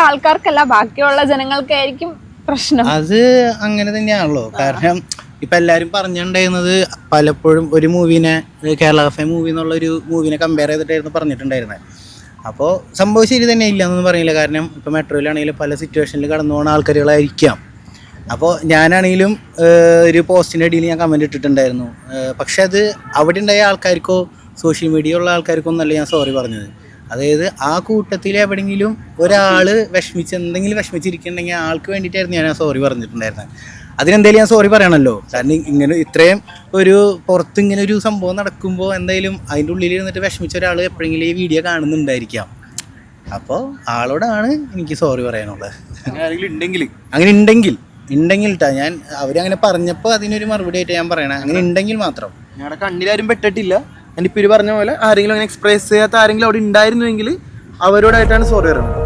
ആൾക്കാർക്കല്ല, ബാക്കിയുള്ള ജനങ്ങൾക്കായിരിക്കും പ്രശ്നം. അത് അങ്ങനെ തന്നെയാണല്ലോ. കാരണം ഇപ്പം എല്ലാവരും പറഞ്ഞിട്ടുണ്ടായിരുന്നത് പലപ്പോഴും ഒരു മൂവീനെ കേരള കഫേ മൂവി എന്നുള്ളൊരു മൂവീനെ കമ്പയർ ചെയ്തിട്ടായിരുന്നു പറഞ്ഞിട്ടുണ്ടായിരുന്നത്. അപ്പോൾ സംഭവം ശരി തന്നെ ഇല്ല എന്നൊന്നും പറയില്ല. കാരണം ഇപ്പോൾ മെട്രോയിലാണെങ്കിലും പല സിറ്റുവേഷനിൽ കടന്നു പോകുന്ന ആൾക്കാരുകളായിരിക്കാം. അപ്പോൾ ഞാനാണെങ്കിലും ഒരു പോസ്റ്റിൻ്റെ അടിയിൽ ഞാൻ കമൻറ്റ് ഇട്ടിട്ടുണ്ടായിരുന്നു. പക്ഷെ അത് അവിടെ ഉണ്ടായ ആൾക്കാർക്കോ സോഷ്യൽ മീഡിയ ഉള്ള ആൾക്കാർക്കോ ഒന്നല്ല ഞാൻ സോറി പറഞ്ഞത്. അതായത് ആ കൂട്ടത്തിൽ എവിടെയെങ്കിലും ഒരാൾ എന്തെങ്കിലും വിഷമിച്ചിരിക്കുന്നുണ്ടെങ്കിൽ ആൾക്ക് വേണ്ടിയിട്ടായിരുന്നു ഞാൻ ആ സോറി പറഞ്ഞിട്ടുണ്ടായിരുന്നത്. അതിനെന്തായാലും ഞാൻ സോറി പറയണമല്ലോ. കാരണം ഇങ്ങനെ ഇത്രയും ഒരു പുറത്ത് ഇങ്ങനെ ഒരു സംഭവം നടക്കുമ്പോൾ എന്തായാലും അതിൻ്റെ ഉള്ളിൽ ഇരുന്നിട്ട് വിഷമിച്ച ഒരാൾ എപ്പോഴെങ്കിലും ഈ വീഡിയോ കാണുന്നുണ്ടായിരിക്കാം. അപ്പോൾ ആളോടാണ് എനിക്ക് സോറി പറയാനുള്ളത്. അങ്ങനെ ഉണ്ടെങ്കിൽ ഞാൻ അവരങ്ങനെ പറഞ്ഞപ്പോൾ അതിനൊരു മറുപടി ആയിട്ട് ഞാൻ പറയണേ, അങ്ങനെ ഉണ്ടെങ്കിൽ മാത്രം. ഞങ്ങളുടെ കണ്ണിലാരും പെട്ടിട്ടില്ല. ഞാനിപ്പോൾ പറഞ്ഞ പോലെ ആരെങ്കിലും അങ്ങനെ എക്സ്പ്രസ് ചെയ്യാത്ത ആരെങ്കിലും അവിടെ ഉണ്ടായിരുന്നുവെങ്കിൽ അവരോടായിട്ടാണ് സോറി പറയുന്നത്.